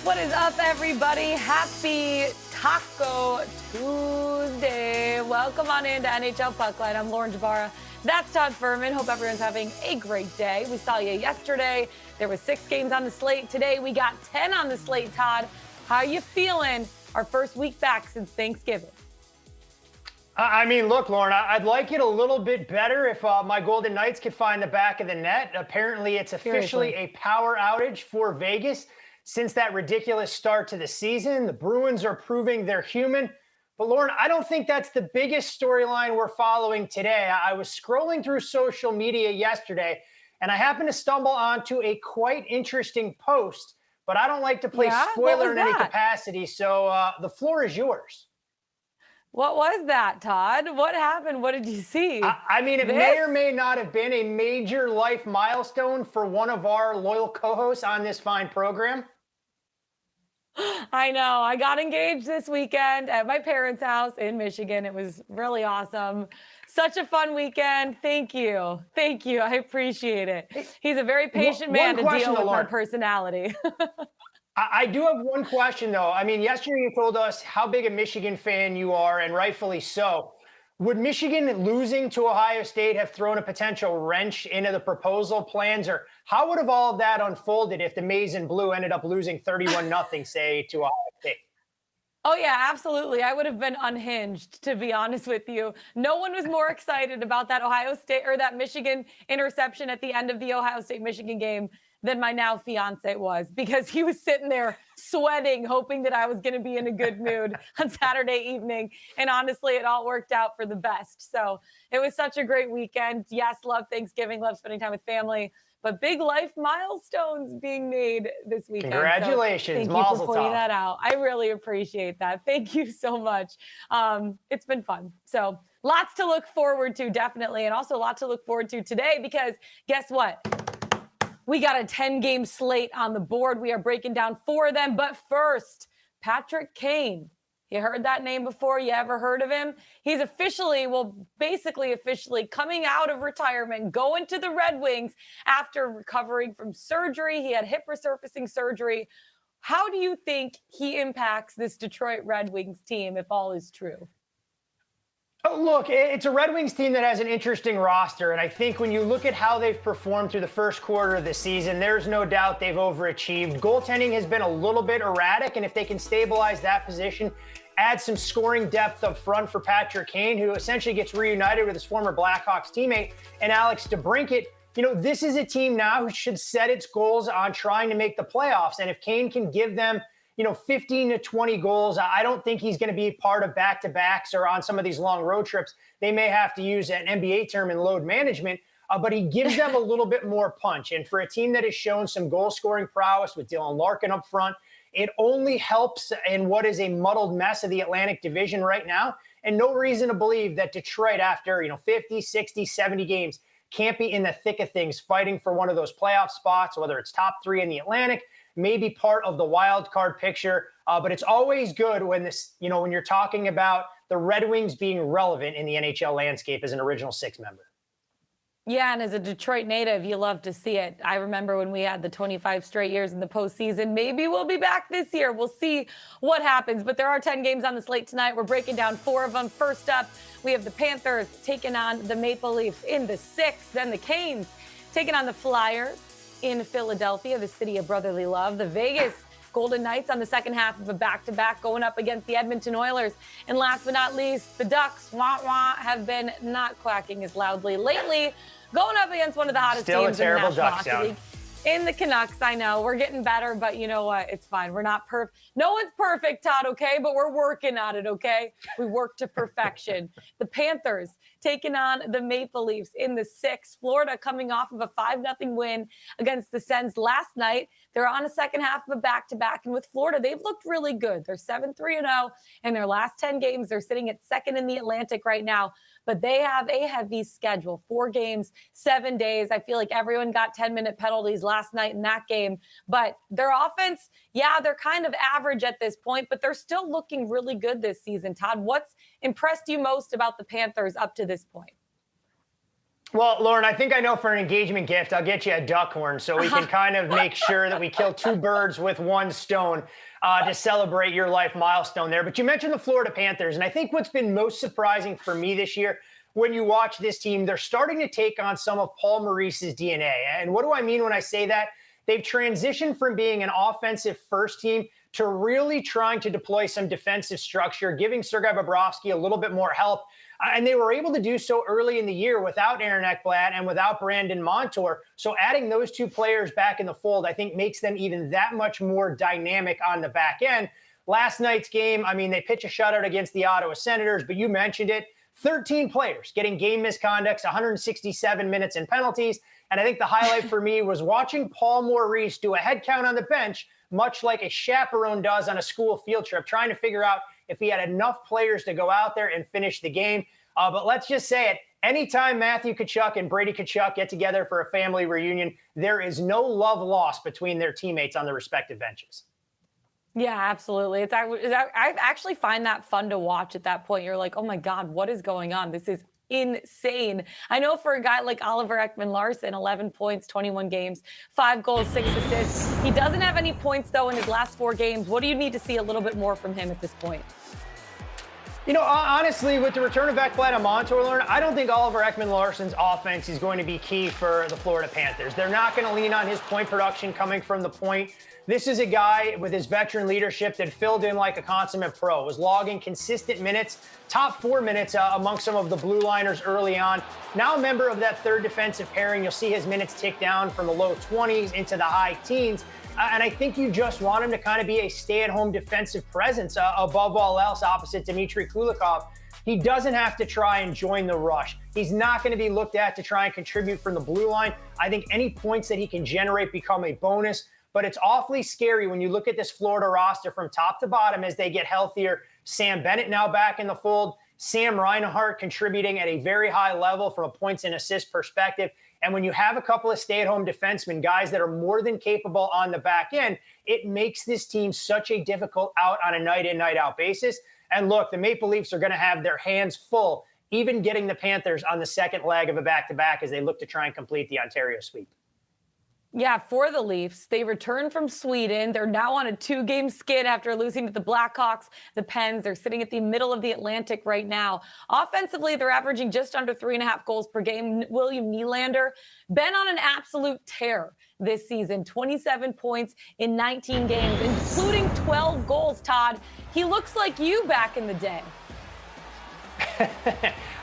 What is up, everybody? Happy Taco Tuesday. Welcome on into NHL Puckline. I'm Lauren Jabara. That's Todd Furman. Hope everyone's having a great day. We saw you yesterday. There was 6 games on the slate. Today, we got 10 on the slate, Todd. How you feeling? Our first week back since Thanksgiving. I mean, look, Lauren, I'd like it a little bit better if my Golden Knights could find the back of the net. Apparently, it's officially a power outage for Vegas. Since that ridiculous start to the season, the Bruins are proving they're human. But Lauren, I don't think that's the biggest storyline we're following today. I was scrolling through social media yesterday, and I happened to stumble onto a quite interesting post, but I don't like to play spoiler in any capacity, so the floor is yours. What was that, Todd? What happened? What did you see? I mean, it may or may not have been a major life milestone for one of our loyal co-hosts on this fine program. I know. I got engaged this weekend at my parents' house in Michigan. It was really awesome. Such a fun weekend. Thank you. Thank you. I appreciate it. He's a very patient man to deal with my personality. I do have one question, though. I mean, yesterday you told us how big a Michigan fan you are, and rightfully so. Would Michigan losing to Ohio State have thrown a potential wrench into the proposal plans, or how would have all of that unfolded if the Maize and Blue ended up losing 31-0, say, to Ohio State? Oh, yeah, absolutely. I would have been unhinged, to be honest with you. No one was more excited about that Ohio State or that Michigan interception at the end of the Ohio State-Michigan game than my now fiance was, because he was sitting there sweating, hoping that I was going to be in a good mood on Saturday evening. And honestly, it all worked out for the best. So it was such a great weekend. Yes, love Thanksgiving, love spending time with family, but big life milestones being made this weekend. Congratulations. So thank you for pointing that out. I really appreciate that. Thank you so much. It's been fun. So lots to look forward to, definitely. And also a lot to look forward to today, because guess what? We got a 10-game slate on the board. We are breaking down 4 of them. But first, Patrick Kane. You heard that name before? You ever heard of him? He's basically officially coming out of retirement, going to the Red Wings after recovering from surgery. He had hip resurfacing surgery. How do you think he impacts this Detroit Red Wings team if all is true? Look, it's a Red Wings team that has an interesting roster, and I think when you look at how they've performed through the first quarter of the season, there's no doubt they've overachieved. Goaltending has been a little bit erratic, and if they can stabilize that position, add some scoring depth up front for Patrick Kane, who essentially gets reunited with his former Blackhawks teammate, and Alex DeBrincat, this is a team now who should set its goals on trying to make the playoffs, and if Kane can give them 15 to 20 goals. I don't think he's going to be part of back-to-backs or on some of these long road trips. They may have to use an NBA term in load management, but he gives them a little bit more punch. And for a team that has shown some goal-scoring prowess with Dylan Larkin up front, it only helps in what is a muddled mess of the Atlantic Division right now. And no reason to believe that Detroit, after 50, 60, 70 games, can't be in the thick of things fighting for one of those playoff spots, whether it's top 3 in the Atlantic, maybe part of the wild card picture. But it's always good when when you're talking about the Red Wings being relevant in the NHL landscape as an original 6 member. Yeah, and as a Detroit native, you love to see it. I remember when we had the 25 straight years in the postseason. Maybe we'll be back this year. We'll see what happens. But there are 10 games on the slate tonight. We're breaking down 4 of them. First up, we have the Panthers taking on the Maple Leafs in the 6th. Then the Canes taking on the Flyers in Philadelphia, the city of brotherly love. The Vegas Golden Knights on the second half of a back-to-back going up against the Edmonton Oilers. And last but not least, the Ducks, have been not quacking as loudly lately, going up against one of the hottest teams in the National Hockey League. In the Canucks, I know. We're getting better, but you know what? It's fine. We're not perfect. No one's perfect, Todd, okay? But we're working on it, okay? We work to perfection. The Panthers taking on the Maple Leafs in the 6th. Florida coming off of a 5-0 win against the Sens last night. They're on a second half of a back-to-back. And with Florida, they've looked really good. They're 7-3-0 in their last 10 games. They're sitting at 2nd in the Atlantic right now. But they have a heavy schedule, 4 games, 7 days. I feel like everyone got 10-minute penalties last night in that game. But their offense, yeah, they're kind of average at this point, but they're still looking really good this season. Todd, what's impressed you most about the Panthers up to this point? Well, Lauren, I think I know for an engagement gift, I'll get you a duck horn so we can kind of make sure that we kill two birds with one stone to celebrate your life milestone there. But you mentioned the Florida Panthers, and I think what's been most surprising for me this year when you watch this team, they're starting to take on some of Paul Maurice's DNA. And what do I mean when I say that? They've transitioned from being an offensive first team to really trying to deploy some defensive structure, giving Sergei Bobrovsky a little bit more help. And they were able to do so early in the year without Aaron Ekblad and without Brandon Montour. So adding those two players back in the fold, I think makes them even that much more dynamic on the back end. Last night's game, I mean, they pitch a shutout against the Ottawa Senators, but you mentioned it. 13 players getting game misconducts, 167 minutes and penalties. And I think the highlight for me was watching Paul Maurice do a head count on the bench, much like a chaperone does on a school field trip, trying to figure out if he had enough players to go out there and finish the game. But let's just say it. Anytime Matthew Tkachuk and Brady Tkachuk get together for a family reunion, there is no love lost between their teammates on the respective benches. Yeah, absolutely. I actually find that fun to watch at that point. You're like, oh my God, what is going on? This is insane. I know for a guy like Oliver Ekman-Larsson, 11 points, 21 games, 5 goals, 6 assists. He doesn't have any points, though, in his last 4 games. What do you need to see a little bit more from him at this point? You know, honestly, with the return of Ekblad and Montour, I don't think Oliver Ekman-Larsson's offense is going to be key for the Florida Panthers. They're not going to lean on his point production coming from the point. This is a guy with his veteran leadership that filled in like a consummate pro, was logging consistent minutes, top 4 minutes among some of the blue liners early on. Now a member of that third defensive pairing, you'll see his minutes tick down from the low 20s into the high teens. And I think you just want him to kind of be a stay-at-home defensive presence above all else opposite Dmitry Kulikov. He doesn't have to try and join the rush. He's not going to be looked at to try and contribute from the blue line. I think any points that he can generate become a bonus. But it's awfully scary when you look at this Florida roster from top to bottom as they get healthier. Sam Bennett now back in the fold. Sam Reinhart contributing at a very high level from a points and assist perspective. And when you have a couple of stay-at-home defensemen, guys that are more than capable on the back end, it makes this team such a difficult out on a night-in, night-out basis. And look, the Maple Leafs are going to have their hands full, even getting the Panthers on the second leg of a back-to-back as they look to try and complete the Ontario sweep. Yeah, for the Leafs, they returned from Sweden. They're now on a 2-game skid after losing to the Blackhawks, the Pens. They're sitting at the middle of the Atlantic right now. Offensively, they're averaging just under 3.5 goals per game. William Nylander, been on an absolute tear this season. 27 points in 19 games, including 12 goals, Todd. He looks like you back in the day.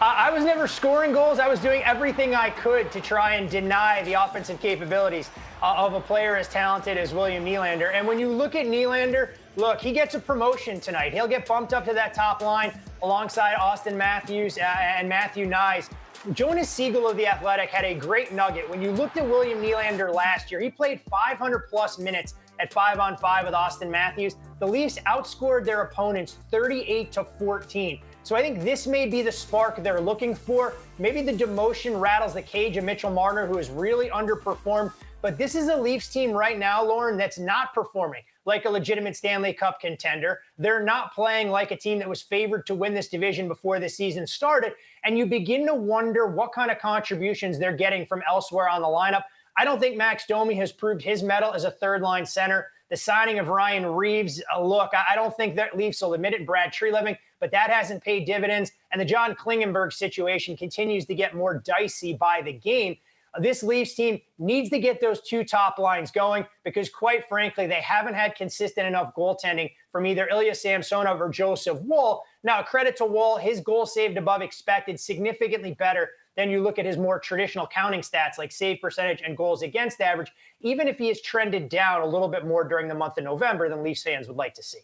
I was never scoring goals. I was doing everything I could to try and deny the offensive capabilities of a player as talented as William Nylander. And when you look at Nylander, look, he gets a promotion tonight. He'll get bumped up to that top line alongside Austin Matthews and Matthew Nyes. Jonas Siegel of The Athletic had a great nugget. When you looked at William Nylander last year, he played 500-plus minutes at 5-on-5 with Austin Matthews. The Leafs outscored their opponents 38-14. So I think this may be the spark they're looking for. Maybe the demotion rattles the cage of Mitchell Marner, who has really underperformed. But this is a Leafs team right now, Lauren, that's not performing like a legitimate Stanley Cup contender. They're not playing like a team that was favored to win this division before the season started. And you begin to wonder what kind of contributions they're getting from elsewhere on the lineup. I don't think Max Domi has proved his mettle as a third-line center. The signing of Ryan Reeves, look, I don't think that Leafs will admit it, Brad Treliving, but that hasn't paid dividends. And the John Klingenberg situation continues to get more dicey by the game. This Leafs team needs to get those two top lines going because, quite frankly, they haven't had consistent enough goaltending from either Ilya Samsonov or Joseph Woll. Now, credit to Woll, his goal saved above expected, significantly better than you look at his more traditional counting stats like save percentage and goals against average, even if he has trended down a little bit more during the month of November than Leafs fans would like to see.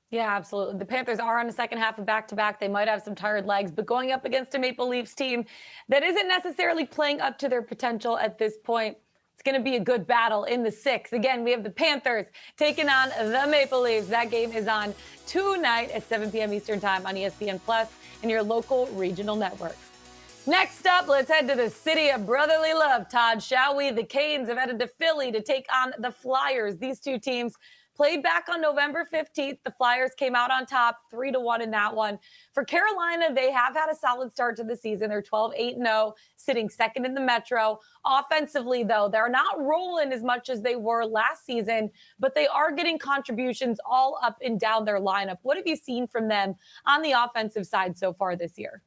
Yeah, absolutely. The Panthers are on the second half of back-to-back. They might have some tired legs, but going up against a Maple Leafs team that isn't necessarily playing up to their potential at this point, it's going to be a good battle in the 6th. Again, we have the Panthers taking on the Maple Leafs. That game is on tonight at 7 p.m. Eastern Time on ESPN Plus and your local regional networks. Next up, let's head to the city of brotherly love, Todd, shall we? The Canes have headed to Philly to take on the Flyers. These two teams played back on November 15th. The Flyers came out on top 3-1 in that one. For Carolina, they have had a solid start to the season. They're 12-8-0, sitting second in the Metro. Offensively, though, they're not rolling as much as they were last season, but they are getting contributions all up and down their lineup. What have you seen from them on the offensive side so far this year?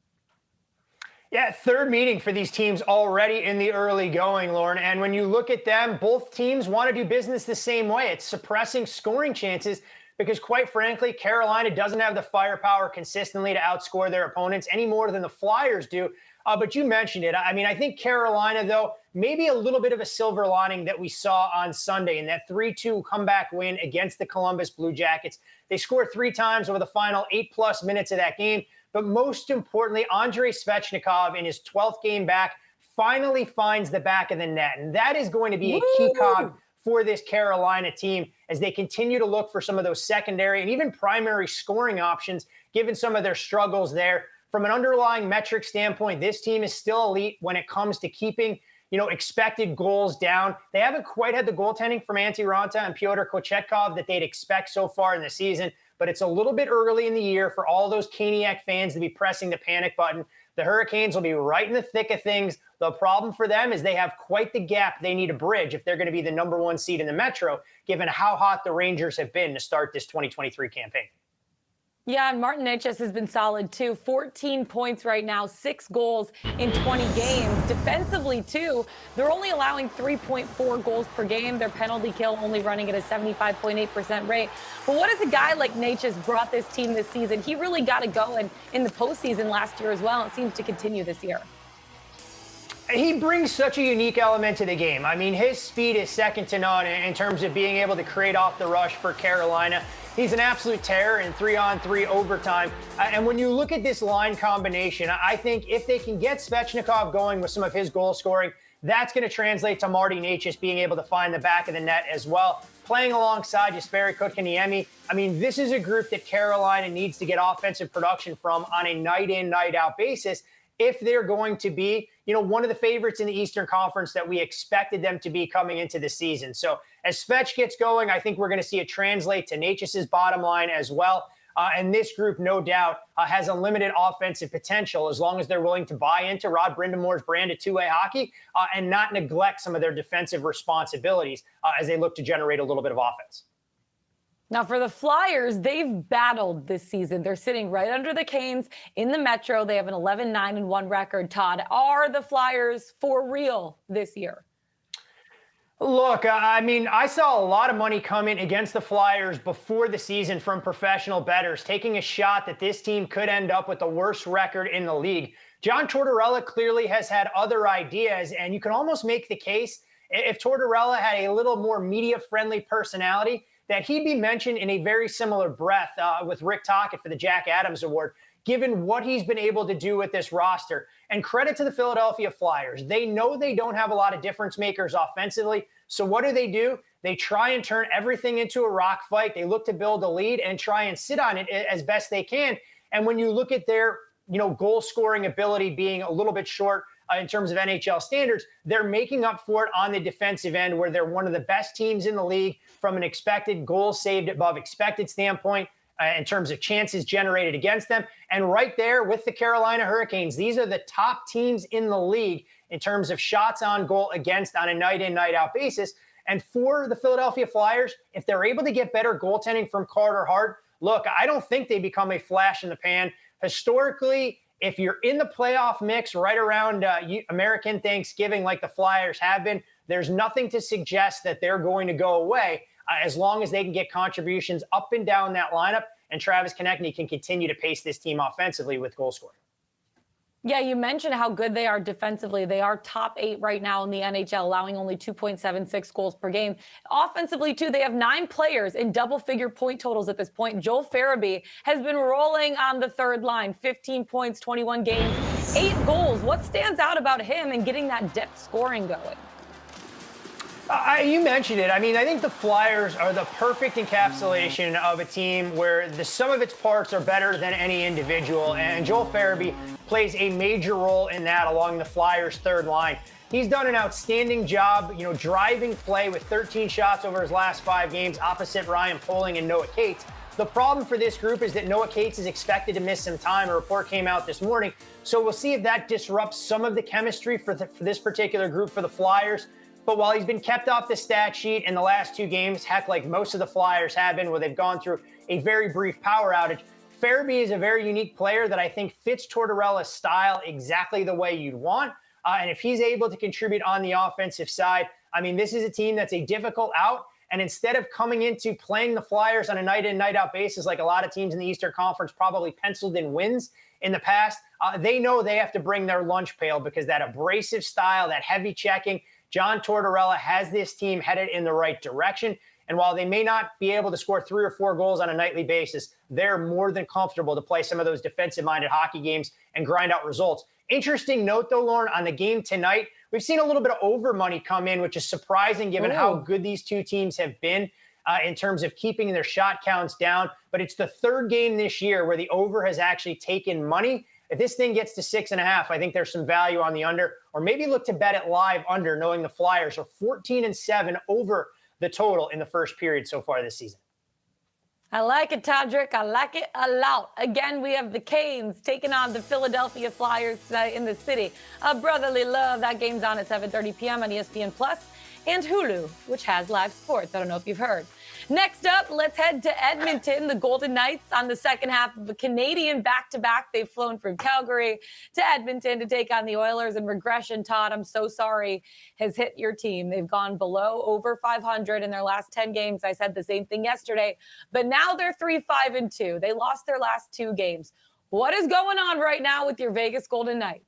Yeah, third meeting for these teams already in the early going, Lauren. And when you look at them, both teams want to do business the same way. It's suppressing scoring chances because, quite frankly, Carolina doesn't have the firepower consistently to outscore their opponents any more than the Flyers do. But you mentioned it. I mean, I think Carolina, though, maybe a little bit of a silver lining that we saw on Sunday in that 3-2 comeback win against the Columbus Blue Jackets. They scored 3 times over the final 8+ minutes of that game. But most importantly, Andrei Svechnikov in his 12th game back finally finds the back of the net. And that is going to be a key cog for this Carolina team as they continue to look for some of those secondary and even primary scoring options, given some of their struggles there. From an underlying metric standpoint, this team is still elite when it comes to keeping, expected goals down. They haven't quite had the goaltending from Antti Raanta and Pyotr Kochetkov that they'd expect so far in the season, but it's a little bit early in the year for all those Caniac fans to be pressing the panic button. The Hurricanes will be right in the thick of things. The problem for them is they have quite the gap they need to bridge if they're going to be the number 1 seed in the Metro, given how hot the Rangers have been to start this 2023 campaign. Yeah, and Martin Necas has been solid too. 14 points right now, 6 goals in 20 games. Defensively too, they're only allowing 3.4 goals per game. Their penalty kill only running at a 75.8% rate. But what has a guy like Necas brought this team this season? He really got it going in the postseason last year as well. It seems to continue this year. He brings such a unique element to the game. I mean, his speed is second to none in terms of being able to create off the rush for Carolina. He's an absolute terror in 3-on-3 overtime. And when you look at this line combination, I think if they can get Svechnikov going with some of his goal scoring, that's going to translate to Marty Necas being able to find the back of the net as well. Playing alongside Jesperi Kotkaniemi, I mean, this is a group that Carolina needs to get offensive production from on a night-in, night-out basis if they're going to be, one of the favorites in the Eastern Conference that we expected them to be coming into the season. So as Svech gets going, I think we're going to see it translate to Necas' bottom line as well. And this group, no doubt, has unlimited offensive potential as long as they're willing to buy into Rod Brindamore's brand of two-way hockey and not neglect some of their defensive responsibilities as they look to generate a little bit of offense. Now, for the Flyers, they've battled this season. They're sitting right under the Canes in the Metro. They have an 11-9-1 record, Todd. Are the Flyers for real this year? Look, I saw a lot of money come in against the Flyers before the season from professional bettors, taking a shot that this team could end up with the worst record in the league. John Tortorella clearly has had other ideas, and you can almost make the case if Tortorella had a little more media-friendly personality, that he'd be mentioned in a very similar breath with Rick Tocchet for the Jack Adams Award, given what he's been able to do with this roster. And credit to the Philadelphia Flyers. They know they don't have a lot of difference makers offensively. So what do? They try and turn everything into a rock fight. They look to build a lead and try and sit on it as best they can. And when you look at their, goal scoring ability being a little bit short in terms of NHL standards, they're making up for it on the defensive end, where they're one of the best teams in the league from an expected goals saved above expected standpoint in terms of chances generated against them. And right there with the Carolina Hurricanes, these are the top teams in the league in terms of shots on goal against on a night-in, night-out basis. And for the Philadelphia Flyers, if they're able to get better goaltending from Carter Hart, look, I don't think they become a flash in the pan. Historically, if you're in the playoff mix right around American Thanksgiving like the Flyers have been, there's nothing to suggest that they're going to go away as long as they can get contributions up and down that lineup, and Travis Konecny can continue to pace this team offensively with goal scoring. Yeah, you mentioned how good they are defensively. They are top 8 right now in the NHL, allowing only 2.76 goals per game. Offensively, too, they have 9 players in double-figure point totals at this point. Joel Farabee has been rolling on the third line, 15 points, 21 games, 8 goals. What stands out about him and getting that depth scoring going? You mentioned it. I think the Flyers are the perfect encapsulation of a team where the sum of its parts are better than any individual, and Joel Farabee plays a major role in that along the Flyers' third line. He's done an outstanding job, driving play with 13 shots over his last 5 games opposite Ryan Poehling and Noah Cates. The problem for this group is that Noah Cates is expected to miss some time. A report came out this morning. So we'll see if that disrupts some of the chemistry for this particular group for the Flyers. But while he's been kept off the stat sheet in the last 2 games, heck, like most of the Flyers have been, where they've gone through a very brief power outage, Farabee is a very unique player that I think fits Tortorella's style exactly the way you'd want. And if he's able to contribute on the offensive side, I mean, this is a team that's a difficult out. And instead of coming into playing the Flyers on a night in, night out basis, like a lot of teams in the Eastern Conference probably penciled in wins in the past, they know they have to bring their lunch pail, because that abrasive style, that heavy checking, John Tortorella has this team headed in the right direction. And while they may not be able to score 3 or 4 goals on a nightly basis, they're more than comfortable to play some of those defensive-minded hockey games and grind out results. Interesting note, though, Lauren, on the game tonight, we've seen a little bit of over money come in, which is surprising given how good these two teams have been in terms of keeping their shot counts down. But it's the 3rd game this year where the over has actually taken money. If this thing gets to 6.5, I think there's some value on the under, or maybe look to bet it live under, knowing the Flyers are 14-7 over the total in the first period so far this season. I like it, Todrick. I like it a lot. Again, we have the Canes taking on the Philadelphia Flyers in the city of brotherly love. That game's on at 7:30 p.m. on ESPN Plus and Hulu, which has live sports. I don't know if you've heard. Next up, let's head to Edmonton. The Golden Knights on the second half of a Canadian back-to-back. They've flown from Calgary to Edmonton to take on the Oilers. And regression, Todd, I'm so sorry, has hit your team. They've gone below over 500 in their last 10 games. I said the same thing yesterday. But now they're 3-5-2. They lost their last 2 games. What is going on right now with your Vegas Golden Knights?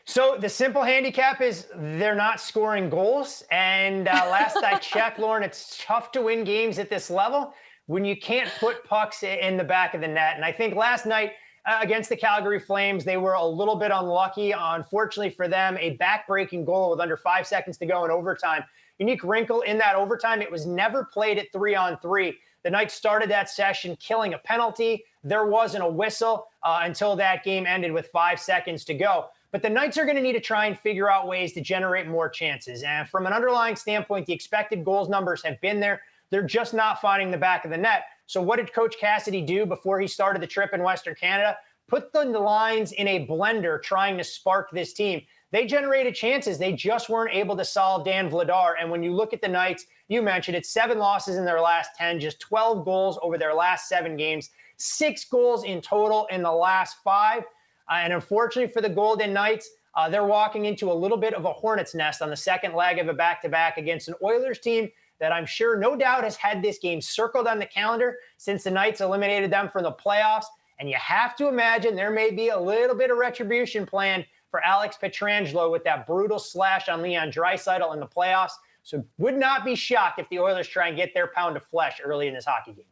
So the simple handicap is they're not scoring goals. And last I checked, Lauren, it's tough to win games at this level when you can't put pucks in the back of the net. And I think last night against the Calgary Flames, they were a little bit unlucky. Unfortunately for them, a back-breaking goal with under 5 seconds to go in overtime. Unique wrinkle in that overtime, it was never played at 3-on-3. The Knights started that session killing a penalty. There wasn't a whistle until that game ended with 5 seconds to go. But the Knights are going to need to try and figure out ways to generate more chances. And from an underlying standpoint, the expected goals numbers have been there. They're just not finding the back of the net. So what did Coach Cassidy do before he started the trip in Western Canada? Put the lines in a blender trying to spark this team. They generated chances. They just weren't able to solve Dan Vladar. And when you look at the Knights, you mentioned it's 7 losses in their last 10, just 12 goals over their last 7 games, 6 goals in total in the last 5. And unfortunately for the Golden Knights, they're walking into a little bit of a hornet's nest on the second leg of a back-to-back against an Oilers team that I'm sure no doubt has had this game circled on the calendar since the Knights eliminated them from the playoffs. And you have to imagine there may be a little bit of retribution planned for Alex Pietrangelo with that brutal slash on Leon Draisaitl in the playoffs. So would not be shocked if the Oilers try and get their pound of flesh early in this hockey game.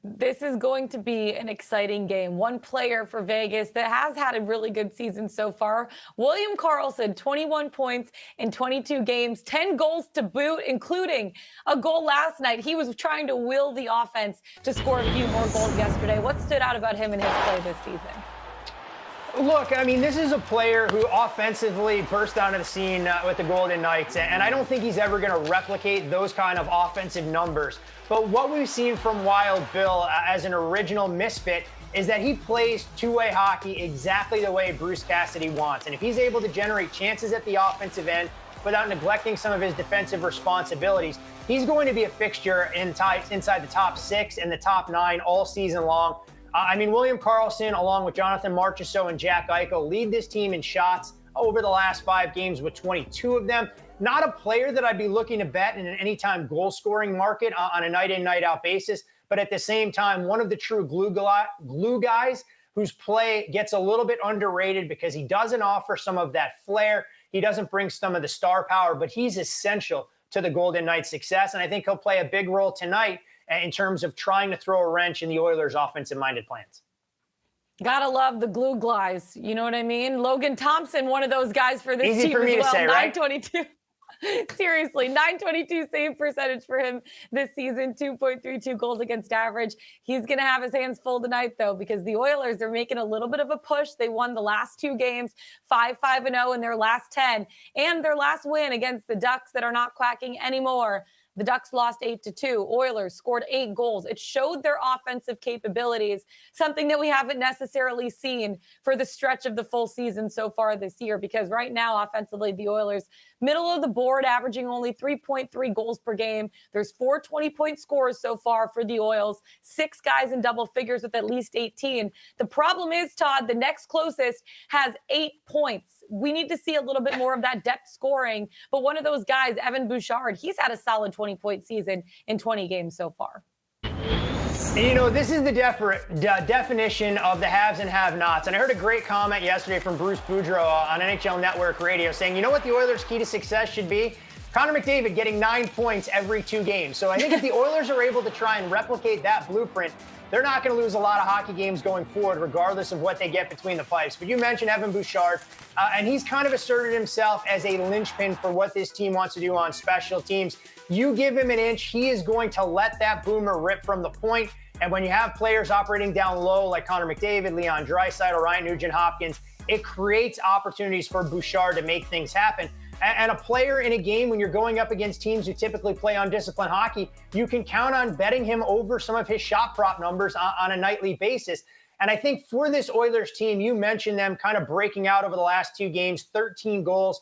This is going to be an exciting game. One player for Vegas that has had a really good season so far, William Karlsson, 21 points in 22 games, 10 goals to boot, including a goal last night. He was trying to will the offense to score a few more goals yesterday. What stood out about him in his play this season? Look, I mean, this is a player who offensively burst onto the scene with the Golden Knights, and I don't think he's ever going to replicate those kind of offensive numbers. But what we've seen from Wild Bill as an original misfit is that he plays two-way hockey exactly the way Bruce Cassidy wants. And if he's able to generate chances at the offensive end without neglecting some of his defensive responsibilities, he's going to be a fixture inside the top 6 and the top 9 all season long. I mean, William Karlsson, along with Jonathan Marchessault and Jack Eichel, lead this team in shots over the last 5 games with 22 of them. Not a player that I'd be looking to bet in an anytime goal-scoring market on a night-in, night-out basis, but at the same time, one of the true glue guys whose play gets a little bit underrated because he doesn't offer some of that flair. He doesn't bring some of the star power, but he's essential to the Golden Knights' success, and I think he'll play a big role tonight in terms of trying to throw a wrench in the Oilers' offensive-minded plans. Gotta love the glue guys. You know what I mean? Logan Thompson, one of those guys for this Easy team for me as to well. say, right? 922. Seriously, 922 save percentage for him this season, 2.32 goals against average. He's going to have his hands full tonight, though, because the Oilers are making a little bit of a push. They won the last 2 games, 5-5-0 in their last 10, and their last win against the Ducks that are not quacking anymore. The Ducks lost 8-2. Oilers scored 8 goals. It showed their offensive capabilities, something that we haven't necessarily seen for the stretch of the full season so far this year, because right now, offensively, the Oilers, middle of the board, averaging only 3.3 goals per game. There's 4 20-point scores so far for the Oils, 6 guys in double figures with at least 18. The problem is, Todd, the next closest has 8 points. We need to see a little bit more of that depth scoring. But one of those guys, Evan Bouchard, he's had a solid 20-point season in 20 games so far. You know, this is the definition of the haves and have-nots. And I heard a great comment yesterday from Bruce Boudreau on NHL Network Radio saying, you know what the Oilers' key to success should be? Connor McDavid getting 9 points every 2 games. So I think if the Oilers are able to try and replicate that blueprint, they're not going to lose a lot of hockey games going forward, regardless of what they get between the pipes. But you mentioned Evan Bouchard, and he's kind of asserted himself as a linchpin for what this team wants to do on special teams. You give him an inch, he is going to let that boomer rip from the point. And when you have players operating down low like Connor McDavid, Leon Draisaitl, Ryan Nugent-Hopkins, it creates opportunities for Bouchard to make things happen. And a player in a game, when you're going up against teams who typically play undisciplined hockey, you can count on betting him over some of his shot prop numbers on a nightly basis. And I think for this Oilers team, you mentioned them kind of breaking out over the last 2 games, 13 goals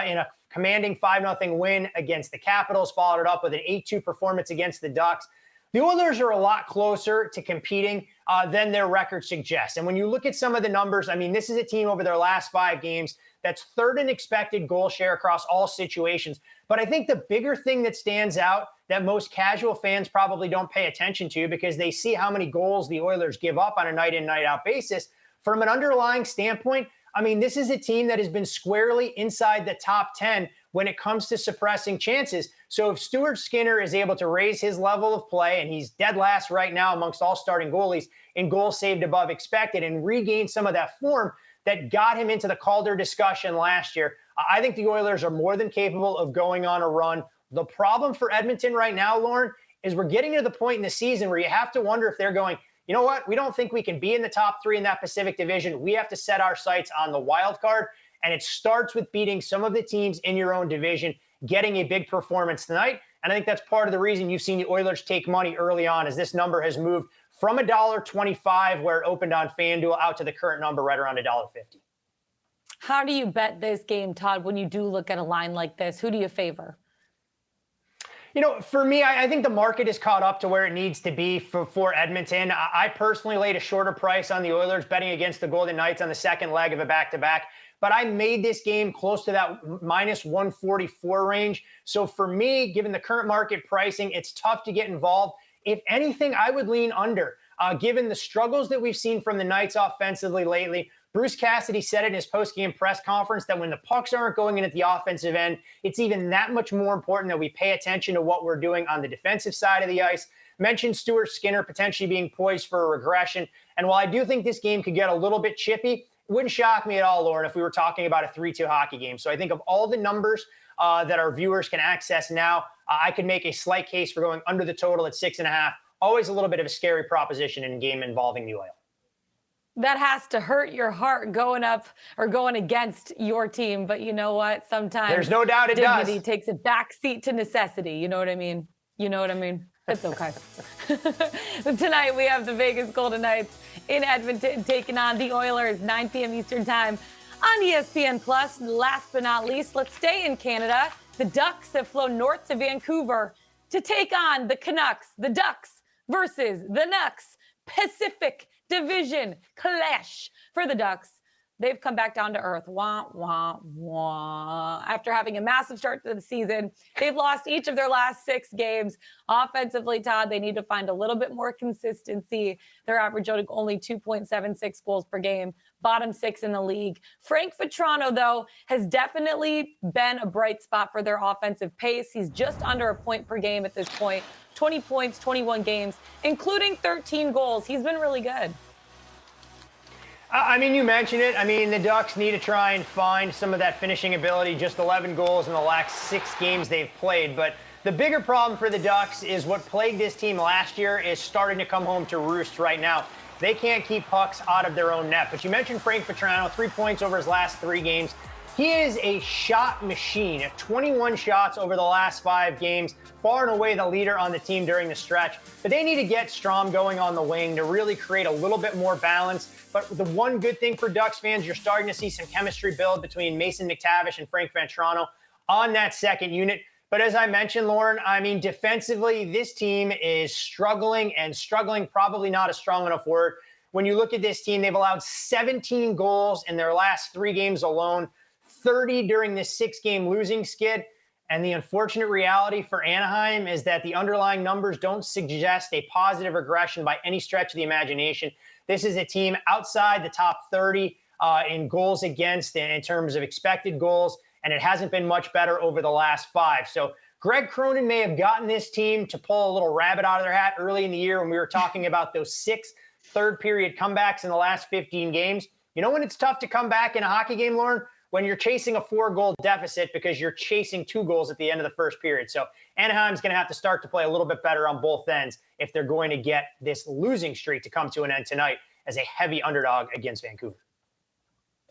in a commanding 5-0 win against the Capitals, followed it up with an 8-2 performance against the Ducks. The Oilers are a lot closer to competing than their record suggests. And when you look at some of the numbers, I mean, this is a team over their last 5 games that's 3rd in expected goal share across all situations. But I think the bigger thing that stands out that most casual fans probably don't pay attention to because they see how many goals the Oilers give up on a night in, night out basis. From an underlying standpoint, I mean, this is a team that has been squarely inside the top 10 when it comes to suppressing chances. So if Stuart Skinner is able to raise his level of play, and he's dead last right now amongst all starting goalies in goals saved above expected, and regain some of that form that got him into the Calder discussion last year, I think the Oilers are more than capable of going on a run. The problem for Edmonton right now, Lauren, is we're getting to the point in the season where you have to wonder if they're going, you know what, we don't think we can be in the top 3 in that Pacific Division. We have to set our sights on the wild card. And it starts with beating some of the teams in your own division, getting a big performance tonight. And I think that's part of the reason you've seen the Oilers take money early on, as this number has moved from $1.25, where it opened on FanDuel, out to the current number right around $1.50. How do you bet this game, Todd, when you do look at a line like this? Who do you favor? You know, for me, I think the market is caught up to where it needs to be for Edmonton. I personally laid a shorter price on the Oilers, betting against the Golden Knights on the second leg of a back-to-back. But I made this game close to that minus 144 range. So for me, given the current market pricing, it's tough to get involved. If anything, I would lean under, given the struggles that we've seen from the Knights offensively lately. Bruce Cassidy said it in his post-game press conference that when the pucks aren't going in at the offensive end, it's even that much more important that we pay attention to what we're doing on the defensive side of the ice. Mentioned Stuart Skinner potentially being poised for a regression. And while I do think this game could get a little bit chippy, it wouldn't shock me at all, Lauren, if we were talking about a 3-2 hockey game. So I think of all the numbers that our viewers can access now, I could make a slight case for going under the total at 6.5. Always a little bit of a scary proposition in a game involving the Oil. That has to hurt your heart going up or going against your team. But you know what? Sometimes there's no doubt it does. Dignity takes a backseat to necessity. You know what I mean? You know what I mean? It's okay. Tonight, we have the Vegas Golden Knights in Edmonton taking on the Oilers, 9 p.m. Eastern time on ESPN+. Last but not least, let's stay in Canada. The Ducks have flown north to Vancouver to take on the Canucks. The Ducks versus the Nucks. Pacific Division clash for the Ducks. They've come back down to earth. Wah, wah, wah. After having a massive start to the season, they've lost each of their last 6 games. Offensively, Todd, they need to find a little bit more consistency. They're averaging only 2.76 goals per game, bottom 6 in the league. Frank Vatrano, though, has definitely been a bright spot for their offensive pace. He's just under a point per game at this point. 20 points, 21 games, including 13 goals. He's been really good. I mean, you mentioned it. I mean, the Ducks need to try and find some of that finishing ability. Just 11 goals in the last 6 games they've played. But the bigger problem for the Ducks is what plagued this team last year is starting to come home to roost right now. They can't keep pucks out of their own net. But you mentioned Frank Vatrano, 3 points over his last 3 games. He is a shot machine. 21 shots over the last 5 games, far and away the leader on the team during the stretch. But they need to get Strom going on the wing to really create a little bit more balance. But the one good thing for Ducks fans, you're starting to see some chemistry build between Mason McTavish and Frank Vatrano on that second unit. But as I mentioned, Lauren, I mean, defensively, this team is struggling, probably not a strong enough word. When you look at this team, they've allowed 17 goals in their last 3 games alone, 30 during this 6-game losing skid. And the unfortunate reality for Anaheim is that the underlying numbers don't suggest a positive regression by any stretch of the imagination. This is a team outside the top 30 in goals against in terms of expected goals, and it hasn't been much better over the last 5. So Greg Cronin may have gotten this team to pull a little rabbit out of their hat early in the year when we were talking about those 6 third-period comebacks in the last 15 games. You know when it's tough to come back in a hockey game, Lauren? When you're chasing a 4-goal deficit because you're chasing 2 goals at the end of the first period. So Anaheim's going to have to start to play a little bit better on both ends if they're going to get this losing streak to come to an end tonight as a heavy underdog against Vancouver.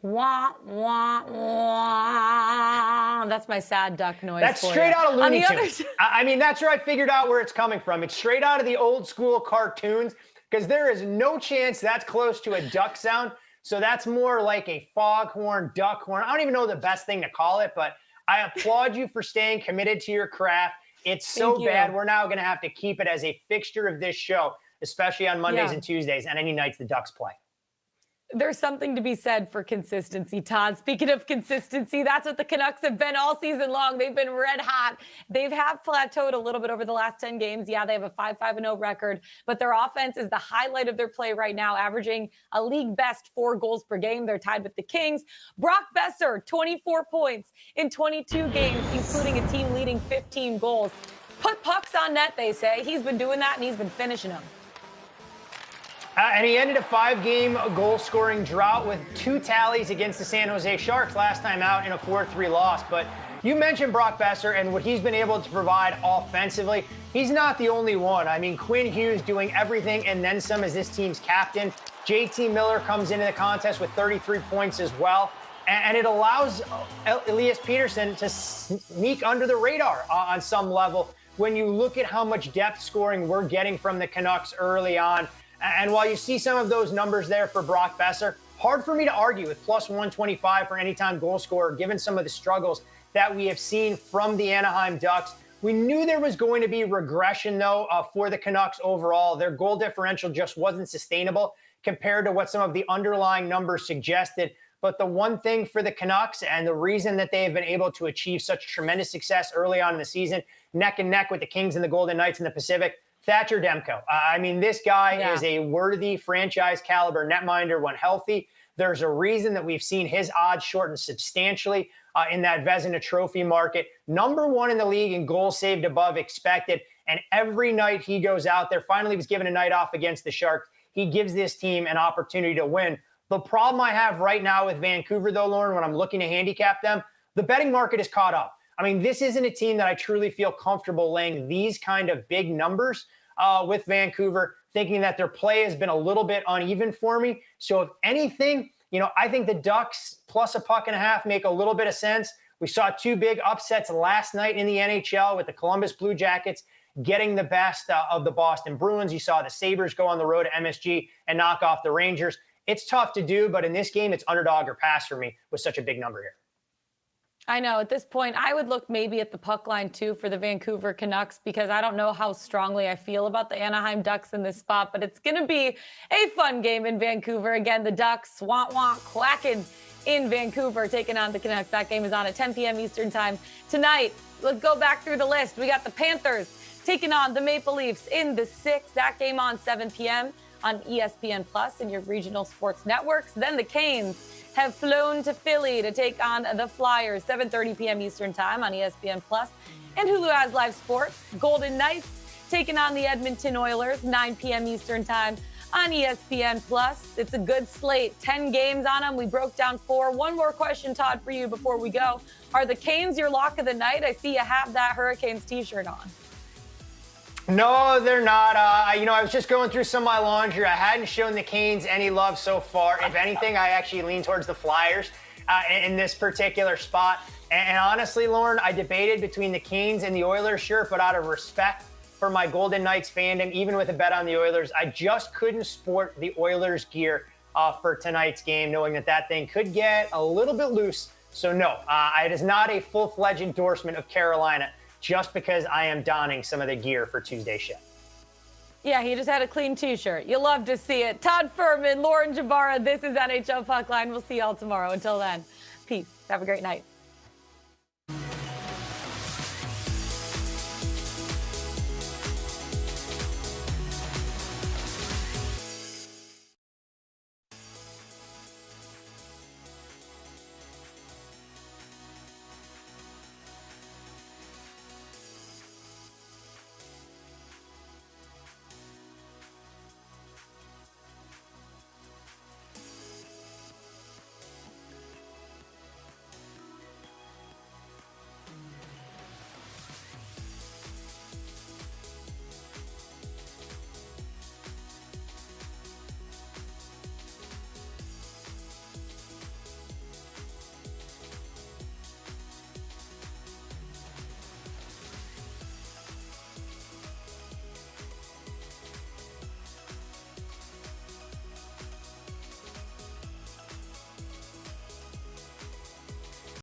Wah, wah, wah. That's my sad duck noise. That's for straight you. out of Looney Tunes. I mean, that's where I figured out where it's coming from. It's straight out of the old school cartoons because there is no chance that's close to a duck sound. So that's more like a foghorn, duck horn. I don't even know the best thing to call it, but I applaud you for staying committed to your craft. It's so bad. We're now going to have to keep it as a fixture of this show, especially on Mondays and Tuesdays and any nights the Ducks play. There's something to be said for consistency, Todd. Speaking of consistency, that's what the Canucks have been all season long. They've been red hot. They have plateaued a little bit over the last 10 games. Yeah, they have a 5-5-0 record, but their offense is the highlight of their play right now, averaging a league best 4 goals per game. They're tied with the Kings. Brock Besser, 24 points in 22 games, including a team leading 15 goals. Put pucks on net, they say. He's been doing that, and he's been finishing them. And he ended a 5-game goal-scoring drought with 2 tallies against the San Jose Sharks last time out in a 4-3 loss. But you mentioned Brock Besser and what he's been able to provide offensively. He's not the only one. I mean, Quinn Hughes doing everything and then some as this team's captain. JT Miller comes into the contest with 33 points as well. And it allows Elias Pettersson to sneak under the radar on some level when you look at how much depth scoring we're getting from the Canucks early on. And while you see some of those numbers there for Brock Besser, hard for me to argue with plus 125 for anytime goal scorer, given some of the struggles that we have seen from the Anaheim Ducks. We knew there was going to be regression, though, for the Canucks overall. Their goal differential just wasn't sustainable compared to what some of the underlying numbers suggested. But the one thing for the Canucks and the reason that they have been able to achieve such tremendous success early on in the season, neck and neck with the Kings and the Golden Knights in the Pacific, Thatcher Demko. I mean, this guy is a worthy franchise caliber netminder when healthy. There's a reason that we've seen his odds shorten substantially in that Vezina Trophy market. Number 1 in the league in goals saved above expected. And every night he goes out there, finally was given a night off against the Sharks. He gives this team an opportunity to win. The problem I have right now with Vancouver, though, Lauren, when I'm looking to handicap them, the betting market is caught up. I mean, this isn't a team that I truly feel comfortable laying these kind of big numbers with Vancouver, thinking that their play has been a little bit uneven for me. So if anything, you know, I think the Ducks plus a puck and a half make a little bit of sense. We saw 2 big upsets last night in the NHL with the Columbus Blue Jackets getting the best of the Boston Bruins. You saw the Sabres go on the road to MSG and knock off the Rangers. It's tough to do, but in this game, it's underdog or pass for me with such a big number here. I know at this point, I would look maybe at the puck line too for the Vancouver Canucks because I don't know how strongly I feel about the Anaheim Ducks in this spot, but it's going to be a fun game in Vancouver. Again, the Ducks, quacking in Vancouver, taking on the Canucks. That game is on at 10 p.m. Eastern time tonight. Let's go back through the list. We got the Panthers taking on the Maple Leafs in the 6th. That game on 7 p.m. on ESPN Plus and your regional sports networks. Then the Canes have flown to Philly to take on the Flyers, 7:30 p.m. Eastern time on ESPN Plus and Hulu has live sports. Golden Knights taking on the Edmonton Oilers, 9 p.m. Eastern time on ESPN Plus. It's a good slate, 10 games on them. We broke down 4. One more question, Todd, for you before we go. Are the Canes your lock of the night? I see you have that Hurricanes t-shirt on. No, they're not. I was just going through some of my laundry. I hadn't shown the Canes any love so far. If anything, I actually lean towards the Flyers in this particular spot. And honestly, Lauren, I debated between the Canes and the Oilers shirt, but out of respect for my Golden Knights fandom, even with a bet on the Oilers, I just couldn't sport the Oilers gear for tonight's game, knowing that thing could get a little bit loose. So no, it is not a full-fledged endorsement of Carolina, just because I am donning some of the gear for Tuesday's show. Yeah, he just had a clean t-shirt. You love to see it. Todd Fuhrman, Lauren Jabara, this is NHL Puck Line. We'll see y'all tomorrow. Until then, peace. Have a great night.